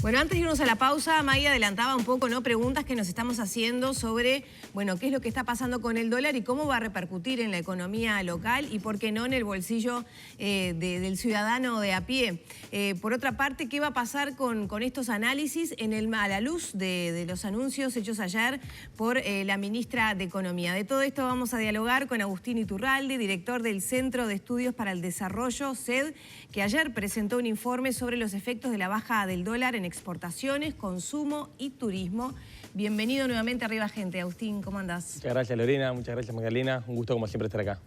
Bueno, antes de irnos a la pausa, Maggie adelantaba un poco, ¿no? Preguntas que nos estamos haciendo sobre, bueno, qué es lo que está pasando con el dólar y cómo va a repercutir en la economía local y, por qué no, en el bolsillo del ciudadano de a pie. Por otra parte, ¿qué va a pasar con estos análisis a la luz de los anuncios hechos ayer por la ministra de Economía? De todo esto vamos a dialogar con Agustín Iturralde, director del Centro de Estudios para el Desarrollo, CED, que ayer presentó un informe sobre los efectos de la baja del dólar en exportaciones, consumo y turismo. Bienvenido nuevamente a Arriba Gente. Agustín, ¿cómo andás? Muchas gracias, Lorena. Muchas gracias, Magdalena. Un gusto, como siempre, estar acá.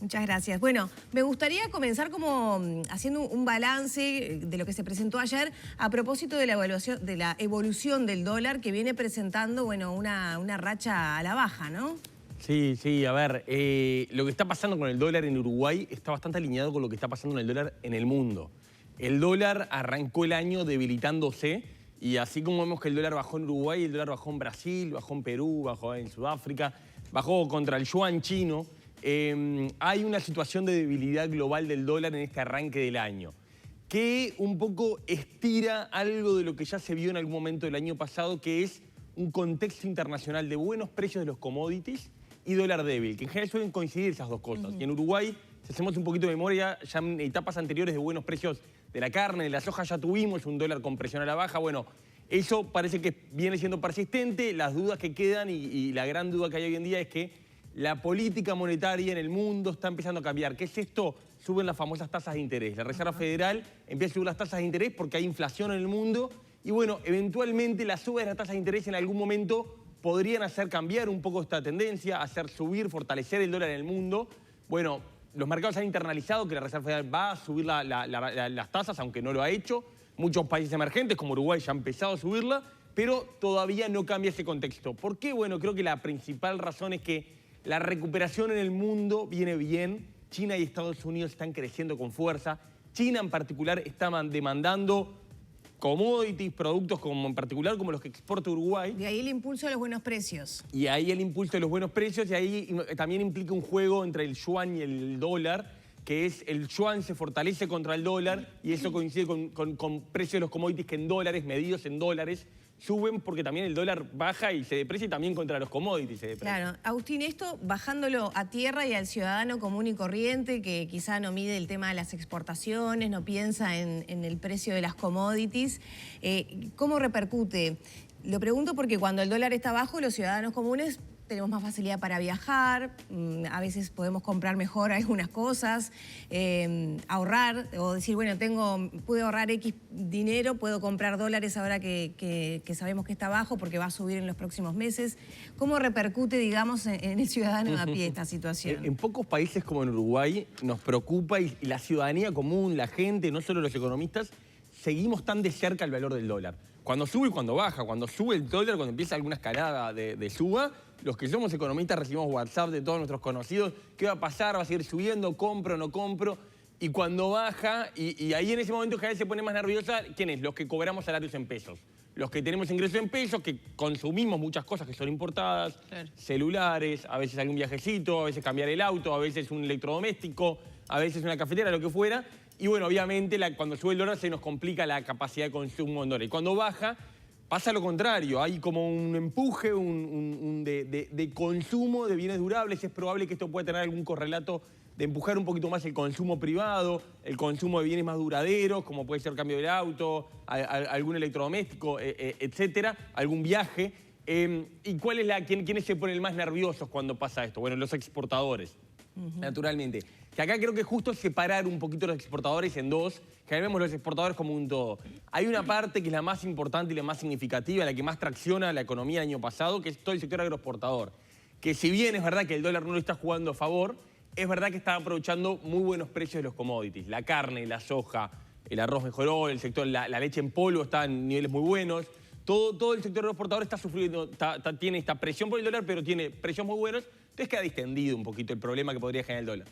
Muchas gracias. Bueno, me gustaría comenzar como haciendo un balance de lo que se presentó ayer a propósito de la evolución del dólar que viene presentando, bueno, una racha a la baja, ¿no? Sí, a ver, lo que está pasando con el dólar en Uruguay está bastante alineado con lo que está pasando con el dólar en el mundo. El dólar arrancó el año debilitándose y así como vemos que el dólar bajó en Uruguay, el dólar bajó en Brasil, bajó en Perú, bajó en Sudáfrica, bajó contra el yuan chino. Hay una situación de debilidad global del dólar en este arranque del año, que un poco estira algo de lo que ya se vio en algún momento del año pasado, que es un contexto internacional de buenos precios de los commodities y dólar débil, que en general suelen coincidir esas dos cosas. Y en Uruguay, si hacemos un poquito de memoria, ya en etapas anteriores de buenos precios de la carne, de la soja, ya tuvimos un dólar con presión a la baja. Bueno, eso parece que viene siendo persistente. Las dudas que quedan y la gran duda que hay hoy en día es que la política monetaria en el mundo está empezando a cambiar. ¿Qué es esto? Suben las famosas tasas de interés. La Reserva Federal empieza a subir las tasas de interés porque hay inflación en el mundo y bueno, eventualmente la suba de las tasas de interés en algún momento podrían hacer cambiar un poco esta tendencia, hacer subir, fortalecer el dólar en el mundo. Bueno, los mercados han internalizado que la Reserva Federal va a subir las tasas, aunque no lo ha hecho. Muchos países emergentes, como Uruguay, ya han empezado a subirla, pero todavía no cambia ese contexto. ¿Por qué? Bueno, creo que la principal razón es que la recuperación en el mundo viene bien. China y Estados Unidos están creciendo con fuerza. China en particular está demandando commodities, productos como en particular como los que exporta Uruguay. De ahí el impulso de los buenos precios. Y ahí el impulso de los buenos precios y ahí también implica un juego entre el yuan y el dólar, que es el yuan se fortalece contra el dólar y eso coincide con precios de los commodities que en dólares, medidos en dólares, suben porque también el dólar baja y se deprecia y también contra los commodities se deprecia. Claro. Agustín, esto bajándolo a tierra y al ciudadano común y corriente que quizá no mide el tema de las exportaciones, no piensa en el precio de las commodities, ¿cómo repercute? Lo pregunto porque cuando el dólar está bajo, los ciudadanos comunes tenemos más facilidad para viajar, a veces podemos comprar mejor algunas cosas, ahorrar o decir, bueno, pude ahorrar X dinero, puedo comprar dólares ahora que sabemos que está bajo porque va a subir en los próximos meses. ¿Cómo repercute, digamos, en el ciudadano de a pie esta situación? En pocos países como en Uruguay nos preocupa y la ciudadanía común, la gente, no solo los economistas, seguimos tan de cerca el valor del dólar. Cuando sube y cuando baja, cuando sube el dólar, cuando empieza alguna escalada de suba, los que somos economistas recibimos WhatsApp de todos nuestros conocidos, ¿qué va a pasar? ¿Va a seguir subiendo? ¿Compro o no compro? Y cuando baja, y ahí en ese momento cada vez se pone más nerviosa, ¿quiénes? Los que cobramos salarios en pesos. Los que tenemos ingresos en pesos, que consumimos muchas cosas que son importadas, claro. Celulares, a veces algún viajecito, a veces cambiar el auto, a veces un electrodoméstico, a veces una cafetera, lo que fuera. Y bueno, obviamente cuando sube el dólar se nos complica la capacidad de consumo en dólar. Y cuando baja, pasa lo contrario. Hay como un empuje de consumo de bienes durables. Es probable que esto pueda tener algún correlato de empujar un poquito más el consumo privado, el consumo de bienes más duraderos, como puede ser cambio del auto, algún electrodoméstico, etcétera, algún viaje. ¿Y quiénes se ponen más nerviosos cuando pasa esto? Bueno, los exportadores. Naturalmente. Que acá creo que es justo separar un poquito los exportadores en dos, que vemos los exportadores como un todo. Hay una parte que es la más importante y la más significativa, la que más tracciona la economía el año pasado, que es todo el sector agroexportador. Que si bien es verdad que el dólar no lo está jugando a favor, es verdad que está aprovechando muy buenos precios de los commodities. La carne, la soja, el arroz mejoró, el sector, la leche en polvo está en niveles muy buenos. Todo el sector agroexportador está sufriendo, tiene esta presión por el dólar, pero tiene precios muy buenos. Entonces queda distendido un poquito el problema que podría generar el dólar.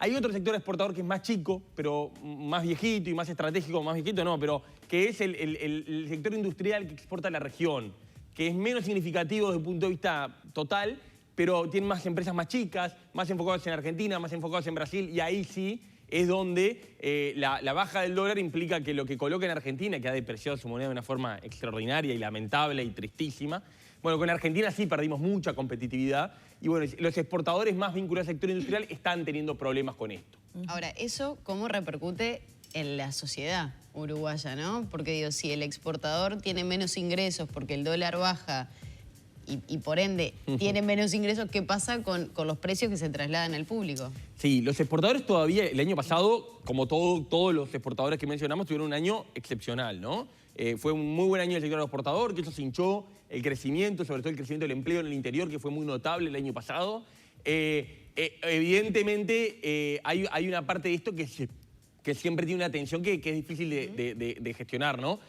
Hay otro sector exportador que es más chico, pero más viejito y más estratégico, más viejito no, pero que es el sector industrial que exporta a la región, que es menos significativo desde el punto de vista total, pero tiene más empresas más chicas, más enfocadas en Argentina, más enfocadas en Brasil, y ahí sí es donde la baja del dólar implica que lo que coloca en Argentina, que ha depreciado su moneda de una forma extraordinaria y lamentable y tristísima, bueno, con Argentina sí perdimos mucha competitividad y bueno, los exportadores más vinculados al sector industrial están teniendo problemas con esto. Ahora, ¿eso cómo repercute en la sociedad uruguaya, no? Porque digo, si el exportador tiene menos ingresos porque el dólar baja y por ende tiene menos ingresos, ¿qué pasa con los precios que se trasladan al público? Sí, los exportadores todavía, el año pasado, como todos los exportadores que mencionamos, tuvieron un año excepcional, ¿no? Fue un muy buen año del sector exportador, que eso se hinchó, el crecimiento, sobre todo el crecimiento del empleo en el interior, que fue muy notable el año pasado. Evidentemente, hay una parte de esto que siempre tiene una tensión que es difícil de gestionar, ¿no?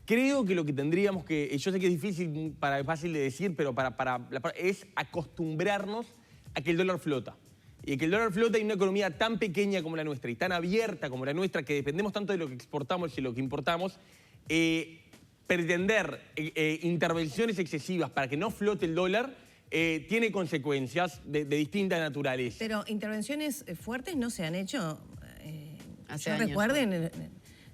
Creo que lo que tendríamos que, yo sé que es difícil, fácil de decir, pero es acostumbrarnos a que el dólar flota. Y que el dólar flota en una economía tan pequeña como la nuestra y tan abierta como la nuestra, que dependemos tanto de lo que exportamos y de lo que importamos, pretender intervenciones excesivas para que no flote el dólar tiene consecuencias de distinta naturaleza. Pero intervenciones fuertes no se han hecho. Hace Yo años. recuerden,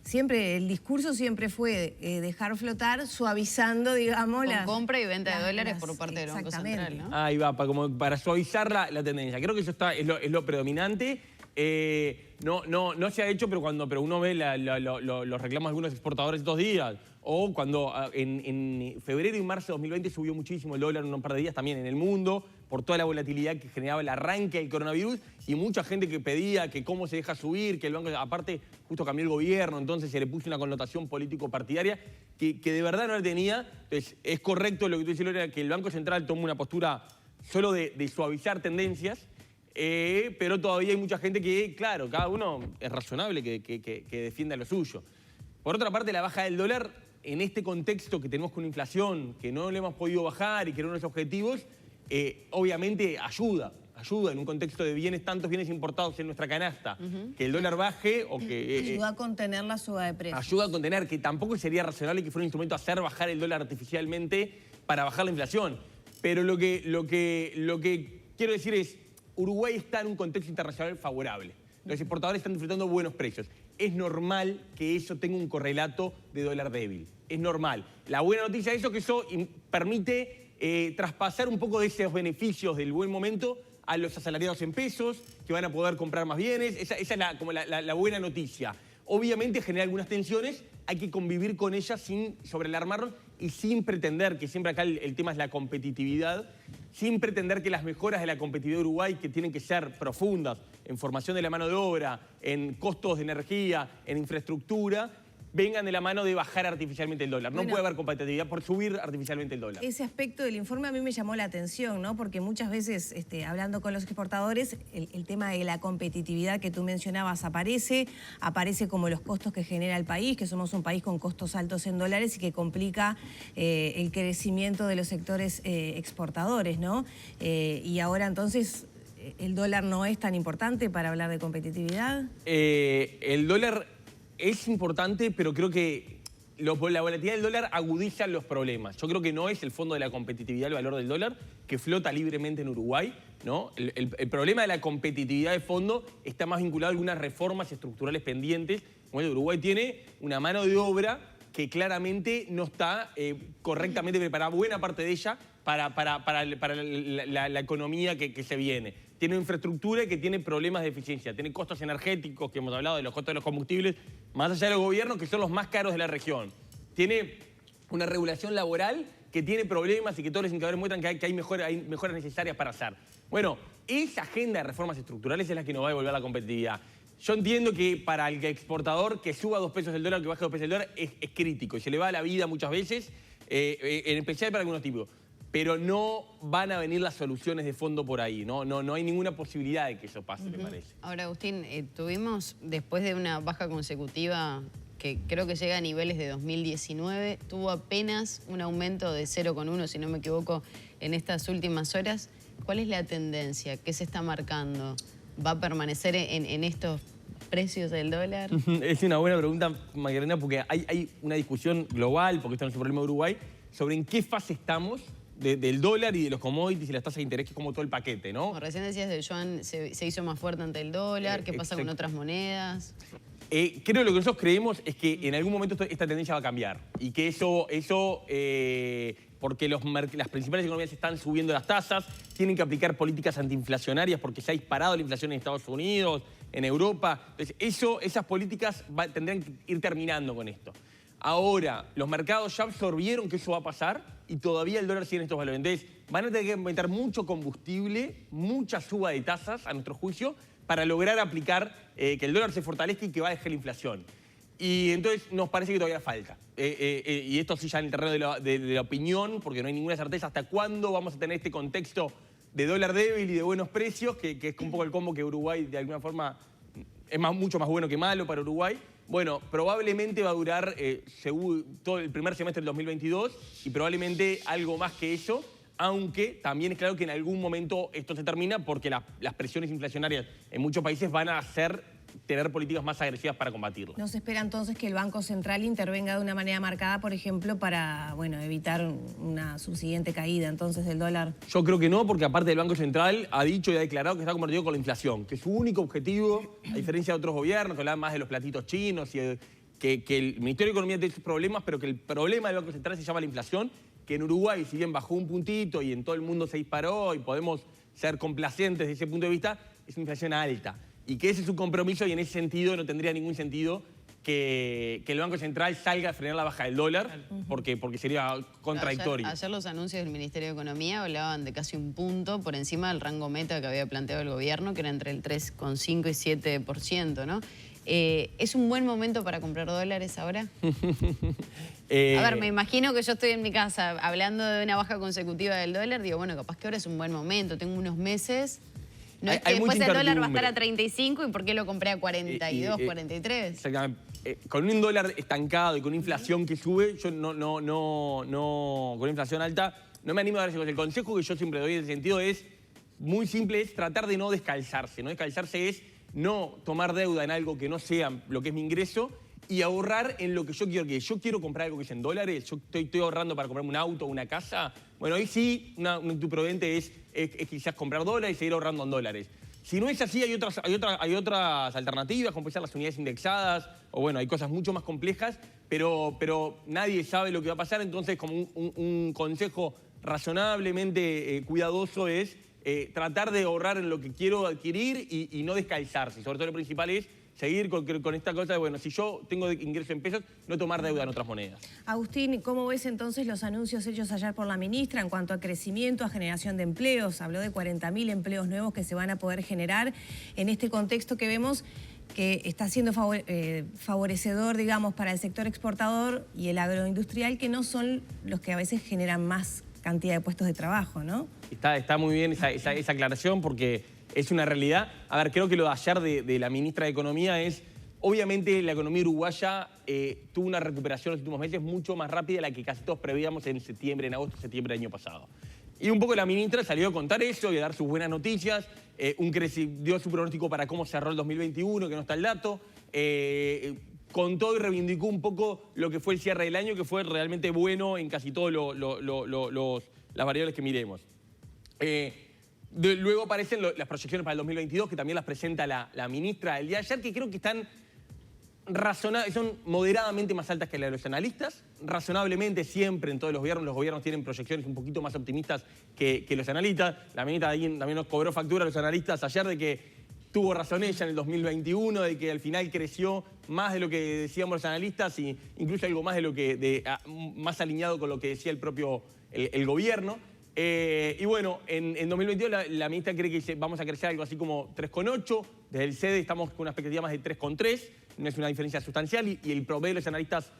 siempre el discurso siempre fue dejar flotar, suavizando, digamos, Con compra y venta de dólares por las- parte del Banco exactamente. Central, ¿no? Ahí va, para suavizar la tendencia. Creo que eso es lo predominante. No se ha hecho, pero cuando uno ve los reclamos de algunos exportadores estos días, o cuando en febrero y marzo de 2020 subió muchísimo el dólar en un par de días también en el mundo, por toda la volatilidad que generaba el arranque del coronavirus, y mucha gente que pedía que cómo se deja subir, que el banco, aparte justo cambió el gobierno, entonces se le puso una connotación político-partidaria que de verdad no la tenía. Entonces es correcto lo que tú dices, Lorena, que el Banco Central toma una postura solo de suavizar tendencias, pero todavía hay mucha gente que, claro, cada uno es razonable que defienda lo suyo. Por otra parte, la baja del dólar, en este contexto que tenemos con inflación, que no le hemos podido bajar y que eran unos objetivos, obviamente ayuda en un contexto de tantos bienes importados en nuestra canasta, que el dólar baje o que... Ayuda a contener la suba de precios. Ayuda a contener, que tampoco sería razonable que fuera un instrumento a hacer bajar el dólar artificialmente para bajar la inflación. Pero lo que quiero decir es, Uruguay está en un contexto internacional favorable. Los exportadores están disfrutando buenos precios. Es normal que eso tenga un correlato de dólar débil. Es normal. La buena noticia de eso es que eso permite traspasar un poco de esos beneficios del buen momento a los asalariados en pesos, que van a poder comprar más bienes. Esa es como la buena noticia. Obviamente genera algunas tensiones, hay que convivir con ellas sin sobrealarmarnos y sin pretender, que siempre acá el tema es la competitividad, sin pretender que las mejoras de la competitividad de Uruguay, que tienen que ser profundas en formación de la mano de obra, en costos de energía, en infraestructura, vengan de la mano de bajar artificialmente el dólar. No puede haber competitividad por subir artificialmente el dólar. Ese aspecto del informe a mí me llamó la atención, ¿no? Porque muchas veces, hablando con los exportadores, el tema de la competitividad que tú mencionabas aparece como los costos que genera el país, que somos un país con costos altos en dólares y que complica el crecimiento de los sectores exportadores, ¿no? Y ahora entonces, ¿el dólar no es tan importante para hablar de competitividad? El dólar es importante, pero creo que la volatilidad del dólar agudiza los problemas. Yo creo que no es el fondo de la competitividad el valor del dólar, que flota libremente en Uruguay, ¿no? El problema de la competitividad de fondo está más vinculado a algunas reformas estructurales pendientes. Bueno, Uruguay tiene una mano de obra que claramente no está correctamente preparada, buena parte de ella, para la economía que se viene. Tiene infraestructura que tiene problemas de eficiencia, tiene costos energéticos, que hemos hablado de los costos de los combustibles, más allá de los gobiernos, que son los más caros de la región. Tiene una regulación laboral que tiene problemas y que todos los indicadores muestran que hay mejoras necesarias para hacer. Bueno, esa agenda de reformas estructurales es la que nos va a devolver la competitividad. Yo entiendo que para el exportador que suba 2 pesos el dólar, que baje 2 pesos el dólar, es crítico y se le va a la vida muchas veces, en especial para algunos tipos. Pero no van a venir las soluciones de fondo por ahí, no hay ninguna posibilidad de que eso pase, me parece. Ahora, Agustín, tuvimos, después de una baja consecutiva que creo que llega a niveles de 2019, tuvo apenas un aumento de 0,1, si no me equivoco, en estas últimas horas. ¿Cuál es la tendencia? ¿Qué se está marcando? ¿Va a permanecer en estos precios del dólar? Es una buena pregunta, Magdalena, porque hay una discusión global, porque esto no es un problema de Uruguay, sobre en qué fase estamos del dólar y de los commodities y las tasas de interés, que es como todo el paquete, ¿no? Como recién decías, el yuan se hizo más fuerte ante el dólar. ¿Qué pasa con otras monedas? Creo que lo que nosotros creemos es que en algún momento esta tendencia va a cambiar y que porque las principales economías están subiendo las tasas, tienen que aplicar políticas antiinflacionarias porque se ha disparado la inflación en Estados Unidos, en Europa. Entonces, esas políticas tendrán que ir terminando con esto. Ahora, los mercados ya absorbieron que eso va a pasar y todavía el dólar sigue en estos valores. Entonces, van a tener que meter mucho combustible, mucha suba de tasas, a nuestro juicio, para lograr aplicar que el dólar se fortalezca y que baje la inflación. Y entonces nos parece que todavía falta. Y esto sí ya en el terreno de la opinión, porque no hay ninguna certeza hasta cuándo vamos a tener este contexto de dólar débil y de buenos precios, que es un poco el combo que Uruguay de alguna forma es mucho más bueno que malo para Uruguay. Bueno, probablemente va a durar todo el primer semestre del 2022 y probablemente algo más que eso, aunque también es claro que en algún momento esto se termina porque las presiones inflacionarias en muchos países van a tener políticas más agresivas para combatirlas. ¿No se espera entonces que el Banco Central intervenga de una manera marcada, por ejemplo, para evitar una subsiguiente caída entonces del dólar? Yo creo que no, porque aparte el Banco Central ha dicho y ha declarado que está comprometido con la inflación, que su único objetivo, a diferencia de otros gobiernos, que hablan más de los platitos chinos, y que el Ministerio de Economía tiene sus problemas, pero que el problema del Banco Central se llama la inflación, que en Uruguay, si bien bajó un puntito y en todo el mundo se disparó y podemos ser complacientes desde ese punto de vista, es una inflación alta. Y que ese es su compromiso y en ese sentido no tendría ningún sentido que el Banco Central salga a frenar la baja del dólar porque sería contradictorio. Ayer los anuncios del Ministerio de Economía hablaban de casi un punto por encima del rango meta que había planteado el gobierno, que era entre el 3,5 y 7%, ¿no? ¿Es un buen momento para comprar dólares ahora? A ver, me imagino que yo estoy en mi casa hablando de una baja consecutiva del dólar, digo, bueno, capaz que ahora es un buen momento, tengo unos meses. No es que después el dólar va a estar a 35 y ¿por qué lo compré a 42, 43? Exactamente. Con un dólar estancado y con una inflación que sube, yo con una inflación alta, no me animo a dar ese consejo. El consejo que yo siempre doy en ese sentido es muy simple, es tratar de no descalzarse. No descalzarse es no tomar deuda en algo que no sea lo que es mi ingreso y ahorrar en lo que yo quiero. Que yo quiero comprar algo que es en dólares, yo estoy ahorrando para comprarme un auto o una casa. Bueno, ahí sí, una actitud prudente es quizás comprar dólares y seguir ahorrando en dólares. Si no es así, hay otras alternativas, como pueden ser las unidades indexadas, o bueno, hay cosas mucho más complejas, pero nadie sabe lo que va a pasar, entonces como un consejo razonablemente cuidadoso es tratar de ahorrar en lo que quiero adquirir y no descalzarse. Sobre todo lo principal es seguir con esta cosa de, bueno, si yo tengo ingreso en pesos, no tomar deuda en otras monedas. Agustín, ¿cómo ves entonces los anuncios hechos ayer por la ministra en cuanto a crecimiento, a generación de empleos? Habló de 40.000 empleos nuevos que se van a poder generar en este contexto que vemos que está siendo favorecedor, digamos, para el sector exportador y el agroindustrial, que no son los que a veces generan más cantidad de puestos de trabajo, ¿no? Está muy bien esa aclaración porque es una realidad. A ver, creo que lo de ayer de la ministra de Economía es, obviamente la economía uruguaya tuvo una recuperación en los últimos meses mucho más rápida de la que casi todos prevíamos en agosto, septiembre del año pasado. Y un poco la ministra salió a contar eso y a dar sus buenas noticias, dio su pronóstico para cómo cerró el 2021, que no está el dato, contó y reivindicó un poco lo que fue el cierre del año, que fue realmente bueno en casi todas las variables que miremos. Luego aparecen las proyecciones para el 2022, que también las presenta la ministra el día de ayer, que creo que son moderadamente más altas que las de los analistas, razonablemente siempre en todos los gobiernos tienen proyecciones un poquito más optimistas que los analistas. La ministra también nos cobró factura a los analistas ayer de que tuvo razón ella en el 2021, de que al final creció más de lo que decíamos los analistas e incluso algo más de lo que más alineado con lo que decía el propio el gobierno. Y bueno, en 2022 la ministra cree que vamos a crecer algo así como 3,8. Desde el CEDE estamos con una expectativa más de 3,3. No es una diferencia sustancial y el promedio de los analistas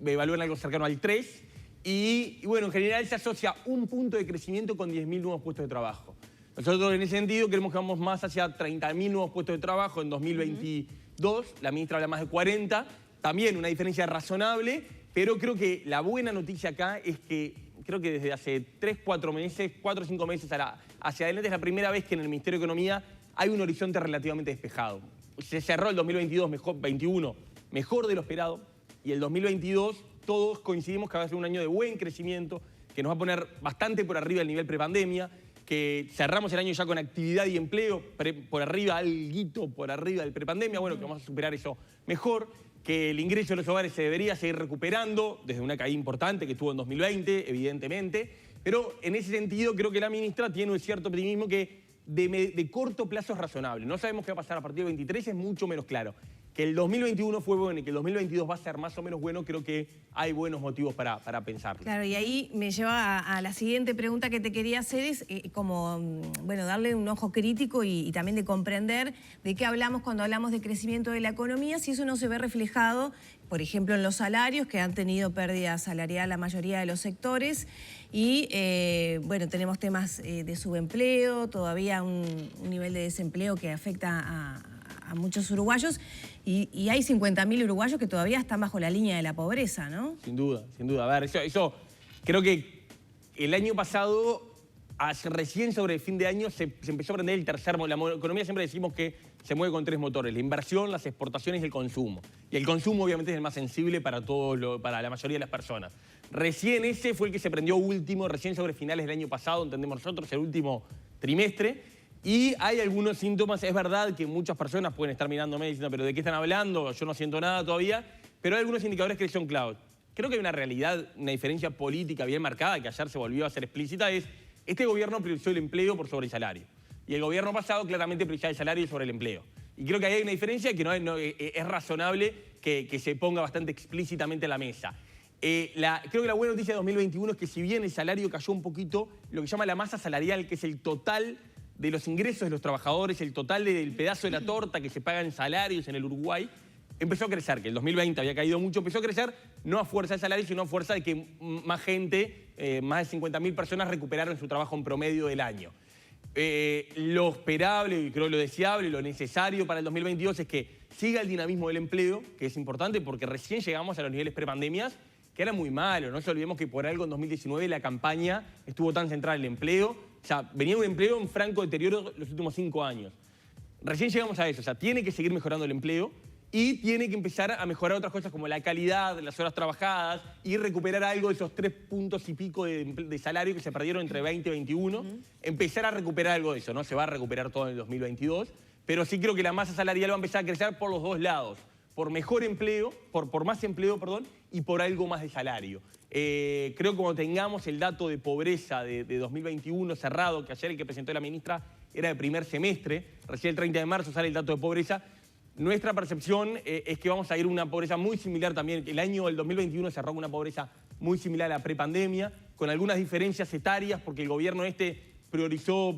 evalúan algo cercano al 3. Y bueno, en general se asocia un punto de crecimiento con 10.000 nuevos puestos de trabajo. Nosotros en ese sentido creemos que vamos más hacia 30.000 nuevos puestos de trabajo en 2022. La ministra habla más de 40. También una diferencia razonable, pero creo que la buena noticia acá es que creo que desde hace 4 o 5 meses hacia adelante es la primera vez que en el Ministerio de Economía hay un horizonte relativamente despejado. Se cerró el 2021 mejor de lo esperado y el 2022 todos coincidimos que va a ser un año de buen crecimiento, que nos va a poner bastante por arriba del nivel prepandemia, que cerramos el año ya con actividad y empleo por arriba, alguito por arriba del prepandemia, bueno, que vamos a superar eso mejor, que el ingreso de los hogares se debería seguir recuperando desde una caída importante que tuvo en 2020, evidentemente, pero en ese sentido creo que la ministra tiene un cierto optimismo que de corto plazo es razonable. No sabemos qué va a pasar a partir del 23, es mucho menos claro. Que el 2021 fue bueno y que el 2022 va a ser más o menos bueno, creo que hay buenos motivos para pensarlo. Claro, y ahí me lleva a la siguiente pregunta que te quería hacer, es bueno, darle un ojo crítico y también de comprender de qué hablamos cuando hablamos de crecimiento de la economía, si eso no se ve reflejado, por ejemplo, en los salarios, que han tenido pérdida salarial la mayoría de los sectores, y bueno, tenemos temas de subempleo, todavía un nivel de desempleo que afecta a muchos uruguayos, y hay 50.000 uruguayos que todavía están bajo la línea de la pobreza, ¿no? Sin duda, sin duda. A ver, eso creo que el año pasado, recién sobre el fin de año, se empezó a aprender el tercer motor. La economía siempre decimos que se mueve con tres motores: la inversión, las exportaciones y el consumo. Y el consumo obviamente es el más sensible para la mayoría de las personas. Recién ese fue el que se prendió último, recién sobre finales del año pasado, entendemos nosotros, el último trimestre. Y hay algunos síntomas, es verdad que muchas personas pueden estar mirándome diciendo, pero ¿de qué están hablando? Yo no siento nada todavía, pero hay algunos indicadores que son clave. Creo que hay una realidad, una diferencia política bien marcada, que ayer se volvió a hacer explícita, es este gobierno priorizó el empleo por sobre el salario. Y el gobierno pasado claramente priorizó el salario sobre el empleo. Y creo que ahí hay una diferencia que es razonable que se ponga bastante explícitamente en la mesa. Creo que la buena noticia de 2021 es que si bien el salario cayó un poquito, lo que se llama la masa salarial, que es el total de los ingresos de los trabajadores, el total del pedazo de la torta que se paga en salarios en el Uruguay, empezó a crecer, que el 2020 había caído mucho, empezó a crecer no a fuerza de salario, sino a fuerza de que más gente, más de 50.000 personas recuperaron su trabajo en promedio del año. Lo esperable, y creo lo deseable, lo necesario para el 2022 es que siga el dinamismo del empleo, que es importante porque recién llegamos a los niveles prepandemias, que era muy malo. No se olvidemos que por algo en 2019 la campaña estuvo tan centrada en el empleo. O sea, venía un empleo en franco deterioro los últimos 5 años. Recién llegamos a eso. O sea, tiene que seguir mejorando el empleo y tiene que empezar a mejorar otras cosas como la calidad, las horas trabajadas y recuperar algo de esos 3 puntos y pico de salario que se perdieron entre 20 y 21. Empezar a recuperar algo de eso. No se va a recuperar todo en el 2022, pero sí creo que la masa salarial va a empezar a crecer por los dos lados. Por mejor empleo, por más empleo, perdón, y por algo más de salario. Creo que cuando tengamos el dato de pobreza de 2021 cerrado, que ayer el que presentó la ministra era de primer semestre, recién el 30 de marzo sale el dato de pobreza, nuestra percepción es que vamos a ir a una pobreza muy similar también. El año del 2021 cerró con una pobreza muy similar a la prepandemia, con algunas diferencias etarias, porque el gobierno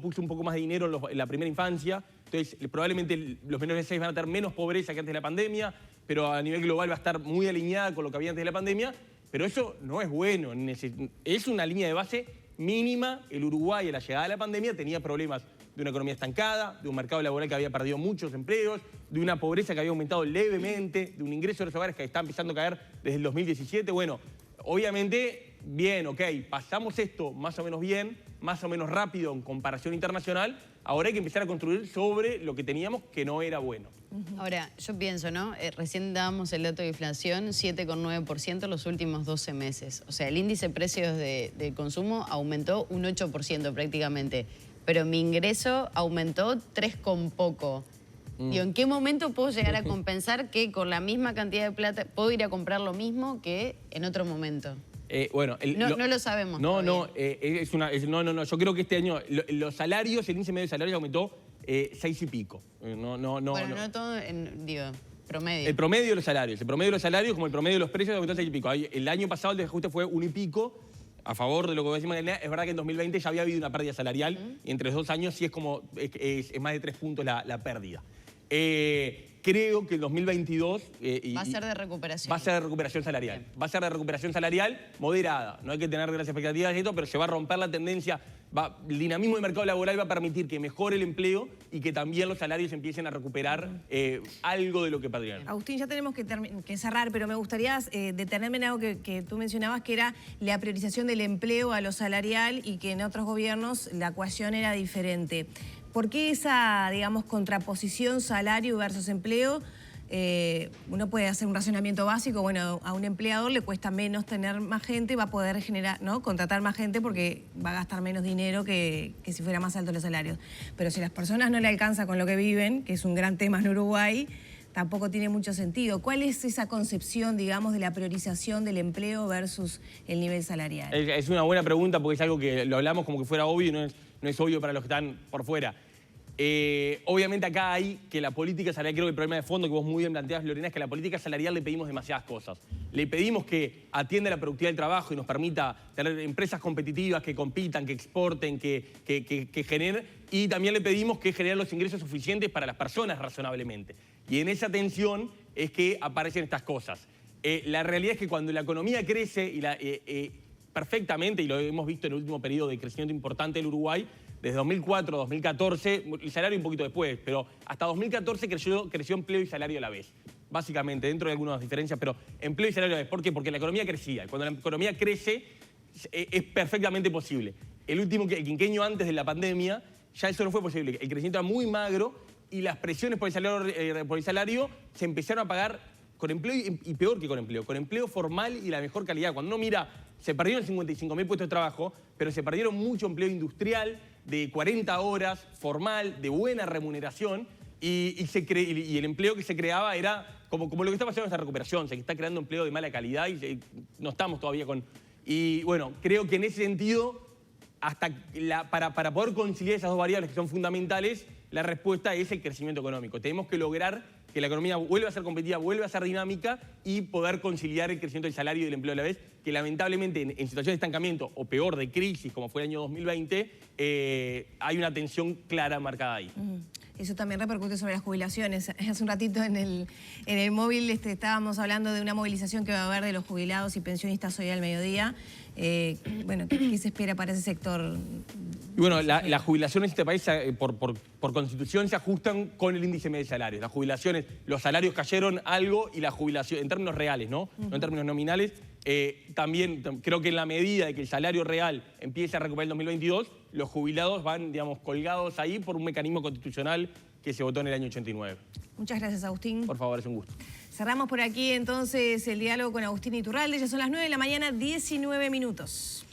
puso un poco más de dinero en la primera infancia. Entonces, probablemente los menores de 6 van a tener menos pobreza que antes de la pandemia, pero a nivel global va a estar muy alineada con lo que había antes de la pandemia. Pero eso no es bueno. Es una línea de base mínima. El Uruguay, a la llegada de la pandemia, tenía problemas de una economía estancada, de un mercado laboral que había perdido muchos empleos, de una pobreza que había aumentado levemente, de un ingreso de los hogares que está empezando a caer desde el 2017. Bueno, obviamente, bien, ok, pasamos esto más o menos bien, más o menos rápido en comparación internacional. Ahora hay que empezar a construir sobre lo que teníamos que no era bueno. Ahora, yo pienso, ¿no? Recién dábamos el dato de inflación, 7,9% los últimos 12 meses. O sea, el índice de precios de consumo aumentó un 8% prácticamente. Pero mi ingreso aumentó 3 con poco. Digo, ¿en qué momento puedo llegar a compensar que con la misma cantidad de plata puedo ir a comprar lo mismo que en otro momento? Bueno, no lo sabemos. No, yo creo que este año los salarios, el índice medio de salarios aumentó 6 y pico. Bueno, no todo, digo, promedio. El promedio de los salarios. El promedio de los salarios, como el promedio de los precios, aumentó 6 y pico. El año pasado el desajuste fue 1 y pico. A favor de lo que decimos, es verdad que en 2020 ya había habido una pérdida salarial y entre los 2 años sí es más de 3 puntos la pérdida. Creo que el 2022... va a ser de recuperación. Va a ser de recuperación salarial. Va a ser de recuperación salarial moderada. No hay que tener grandes expectativas de esto, pero se va a romper la tendencia. El dinamismo del mercado laboral va a permitir que mejore el empleo y que también los salarios empiecen a recuperar algo de lo que perdieron. Agustín, ya tenemos que cerrar, pero me gustaría detenerme en algo que tú mencionabas, que era la priorización del empleo a lo salarial y que en otros gobiernos la ecuación era diferente. ¿Por qué esa, digamos, contraposición salario versus empleo uno puede hacer un razonamiento básico, bueno, a un empleador le cuesta menos tener más gente, va a poder generar, ¿no? Contratar más gente porque va a gastar menos dinero que si fuera más alto los salarios. Pero si las personas no le alcanza con lo que viven, que es un gran tema en Uruguay, tampoco tiene mucho sentido. ¿Cuál es esa concepción, digamos, de la priorización del empleo versus el nivel salarial? Es una buena pregunta porque es algo que lo hablamos como que fuera obvio y no es obvio para los que están por fuera. Obviamente acá hay que la política salarial, creo que el problema de fondo que vos muy bien planteás, Lorena, es que a la política salarial le pedimos demasiadas cosas. Le pedimos que atienda la productividad del trabajo y nos permita tener empresas competitivas que compitan, que exporten, que generen, y también le pedimos que generen los ingresos suficientes para las personas razonablemente. Y en esa tensión es que aparecen estas cosas. La realidad es que cuando la economía crece perfectamente, y lo hemos visto en el último periodo de crecimiento importante del Uruguay, desde 2004 a 2014, el salario un poquito después, pero hasta 2014 creció empleo y salario a la vez. Básicamente, dentro de algunas diferencias, pero empleo y salario a la vez. ¿Por qué? Porque la economía crecía. Y cuando la economía crece, es perfectamente posible. El quinquenio antes de la pandemia, ya eso no fue posible. El crecimiento era muy magro y las presiones por el salario se empezaron a pagar con empleo y peor que con empleo formal y la mejor calidad. Cuando uno mira, se perdieron 55.000 puestos de trabajo, pero se perdieron mucho empleo industrial, de 40 horas, formal, de buena remuneración, y el empleo que se creaba era como lo que está pasando en esta recuperación, se está creando empleo de mala calidad y no estamos todavía con... Y bueno, creo que en ese sentido, para poder conciliar esas dos variables que son fundamentales, la respuesta es el crecimiento económico. Tenemos que lograr que la economía vuelva a ser competitiva, vuelva a ser dinámica y poder conciliar el crecimiento del salario y del empleo a la vez, que lamentablemente en situaciones de estancamiento o peor de crisis, como fue el año 2020, hay una tensión clara marcada ahí. Eso también repercute sobre las jubilaciones. Hace un ratito en el móvil estábamos hablando de una movilización que va a haber de los jubilados y pensionistas hoy al mediodía. Bueno, ¿qué se espera para ese sector? Y bueno, las jubilaciones en este país por constitución se ajustan con el índice medio de salarios. Las jubilaciones, los salarios cayeron algo y la jubilación, en términos reales, ¿no? No en términos nominales. También creo que en la medida de que el salario real empiece a recuperar el 2022, los jubilados van, digamos, colgados ahí por un mecanismo constitucional que se votó en el año 89. Muchas gracias, Agustín. Por favor, es un gusto. Cerramos por aquí entonces el diálogo con Agustín Iturralde. Ya son las 9 de la mañana, 19 minutos.